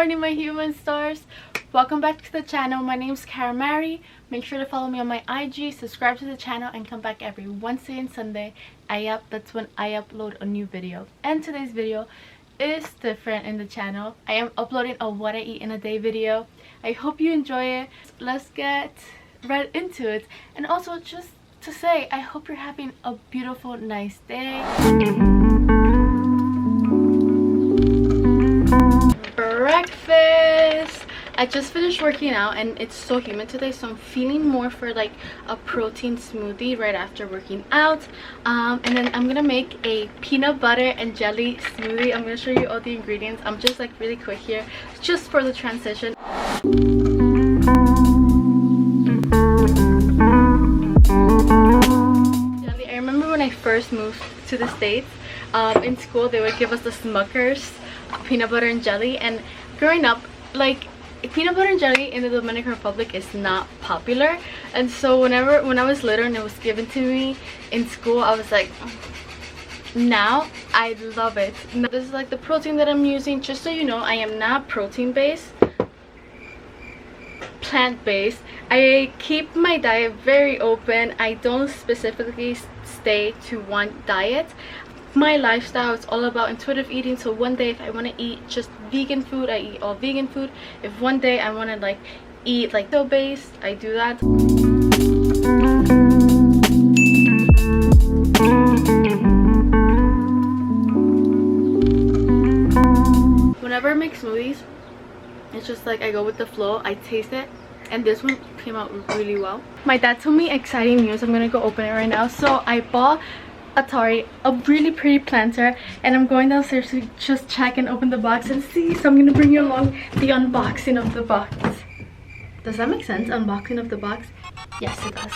morning, my human stars. Welcome back to the channel. My name is Kaaramary. Make sure to follow me on my IG, subscribe to the channel, and come back every Wednesday and Sunday. That's when I upload a new video. And today's video is different in the channel. I am uploading a what I eat in a day video. I hope you enjoy it. Let's get right into it. And also, just to say, I hope you're having a beautiful, nice day. Breakfast. I just finished working out and it's so humid today, so I'm feeling more for like a protein smoothie right after working out. And then I'm gonna make a peanut butter and jelly smoothie. I'm gonna show you all the ingredients. I'm just like really quick here just for the transition. Jelly. I remember when I first moved to the States, in school they would give us the Smuckers peanut butter and jelly, and growing up, like, peanut butter and jelly in the Dominican Republic is not popular, and so when I was little and it was given to me in school, I was like, now I love it. Now, this is like the protein that I'm using. Just so you know, I am not protein based, plant based. I keep my diet very open. I don't specifically stay to one diet. My lifestyle is all about intuitive eating, so one day if I want to eat just vegan food, I eat all vegan food. If one day I want to like eat like dough based, I do that. Whenever I make smoothies, it's just like I go with the flow. I taste it, and this one came out really well. My dad told me exciting news. I'm gonna go open it right now. So I bought Atari, a really pretty planter, and I'm going downstairs to just check and open the box and see. So I'm gonna bring you along the unboxing of the box. Does that make sense? Unboxing of the box? Yes, it does.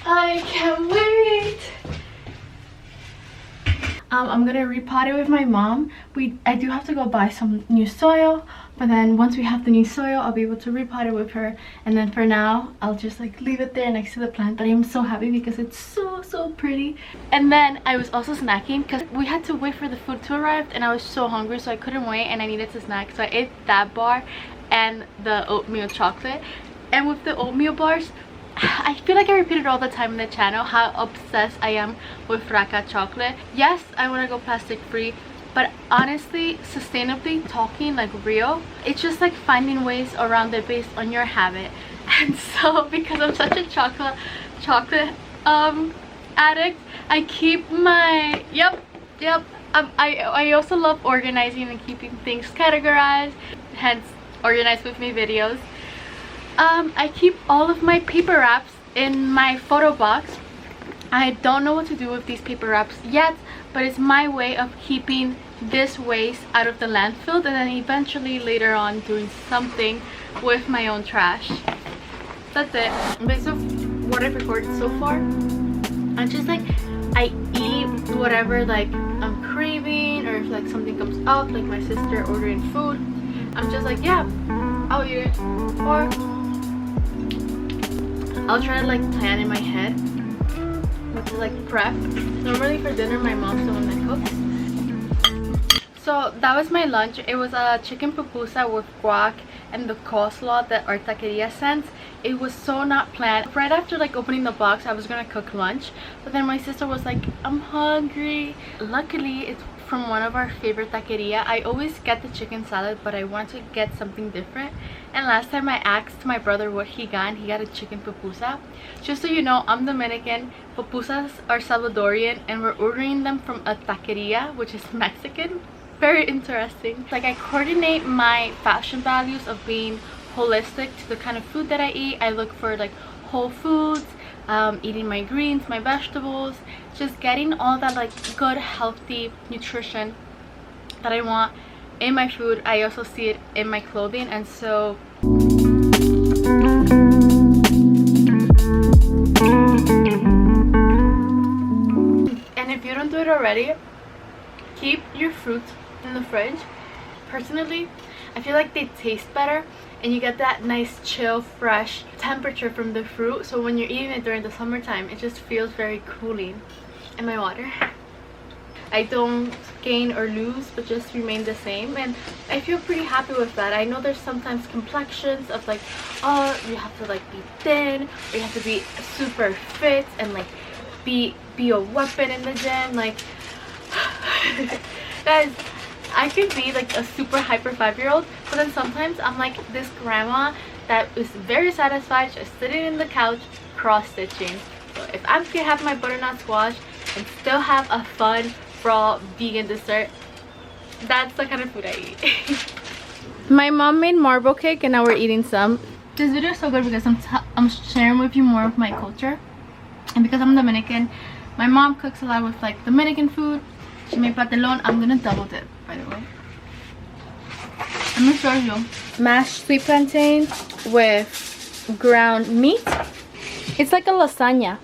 I can't wait. I'm gonna repot it with my mom. I do have to go buy some new soil, but then once we have the new soil, I'll be able to repot it with her. And then for now, I'll just like leave it there next to the plant. But I'm so happy because it's so pretty. And then I was also snacking because we had to wait for the food to arrive, and I was so hungry, so I couldn't wait and I needed to snack. So I ate that bar and the oatmeal chocolate. And with the oatmeal bars, I feel like I repeat it all the time in the channel how obsessed I am with Raaka chocolate. Yes, I want to go plastic free, but honestly, sustainably talking, like real, it's just like finding ways around it based on your habit. And so because I'm such a chocolate addict, I keep my I also love organizing and keeping things categorized, hence Organize With Me videos. I keep all of my paper wraps in my photo box. I don't know what to do with these paper wraps yet, but it's my way of keeping this waste out of the landfill, and then eventually later on doing something with my own trash. That's it. Based on what I've recorded so far, I'm just like, I eat whatever like I'm craving, or if like something comes up, like my sister ordering food, I'm just like, yeah, I'll eat it. Or I'll try to like plan in my head what to like prep. Normally for dinner, my mom's the one that cooks. So that was my lunch. It was a chicken pupusa with guac and the coleslaw that our taqueria sent. It was so not planned. Right after like opening the box, I was gonna cook lunch, but then my sister was like, I'm hungry. Luckily, it's from one of our favorite taqueria. I always get the chicken salad, but I want to get something different. And last time I asked my brother what he got, and he got a chicken pupusa. Just so you know, I'm Dominican, pupusas are Salvadorian, and we're ordering them from a taqueria, which is Mexican. Very interesting. Like, I coordinate my fashion values of being holistic to the kind of food that I eat. I look for like whole foods, eating my greens, my vegetables, just getting all that like good healthy nutrition that I want in my food. I also see it in my clothing, and so and if you don't do it already, keep your fruits in the fridge. Personally, I feel like they taste better and you get that nice chill fresh temperature from the fruit, so when you're eating it during the summertime it just feels very cooling. And my water, I don't gain or lose but just remain the same, and I feel pretty happy with that. I know there's sometimes complexions of like, oh, you have to like be thin or you have to be super fit and like be a weapon in the gym. Like guys, I could be like a super hyper 5-year-old, but then sometimes I'm like this grandma that is very satisfied just sitting in the couch cross stitching. So if I'm gonna have my butternut squash and still have a fun raw vegan dessert, that's the kind of food I eat. My mom made marble cake and now we're eating some. This video is so good because I'm sharing with you more of my culture, and because I'm Dominican, my mom cooks a lot with like Dominican food. She made patelon. I'm gonna double dip, by the way. I'm gonna show you mashed sweet plantain with ground meat. It's like a lasagna.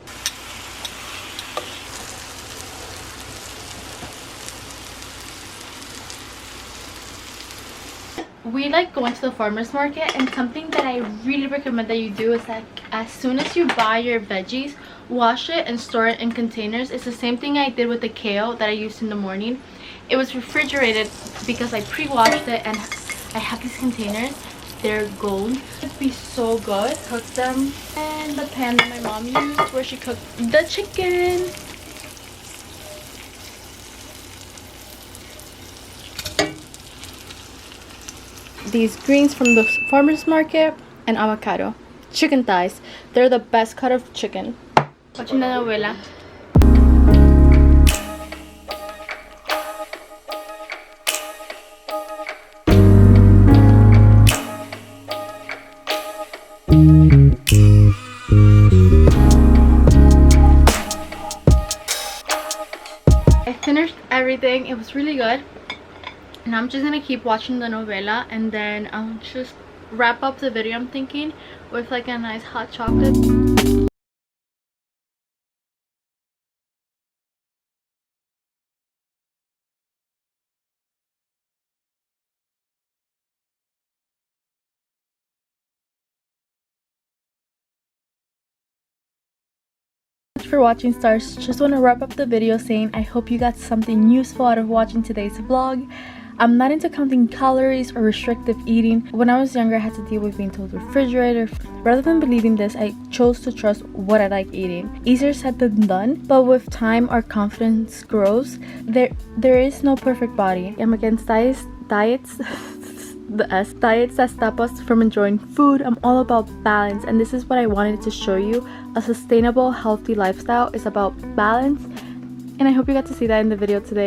We like going to the farmers market, and something that I really recommend that you do is that as soon as you buy your veggies, wash it and store it in containers. It's the same thing I did with the kale that I used in the morning. It was refrigerated because I pre-washed it, and I have these containers. They're gold. It'd be so good. Cook them in the pan that my mom used where she cooked the chicken. These greens from the farmers market and avocado. Chicken thighs. They're the best cut of chicken. Watching the novela. I finished everything. It was really good. And I'm just gonna keep watching the novela, and then I'll just wrap up the video, I'm thinking, with like a nice hot chocolate. For watching, stars. Just want to wrap up the video saying I hope you got something useful out of watching today's vlog. I'm not into counting calories or restrictive eating. When I was younger, I had to deal with being told refrigerator. Rather than believing this, I chose to trust what I like eating. Easier said than done, but with time our confidence grows. There is no perfect body. I'm against diets that stop us from enjoying food. I'm all about balance, and this is what I wanted to show you. A sustainable, healthy lifestyle is about balance, and I hope you got to see that in the video today.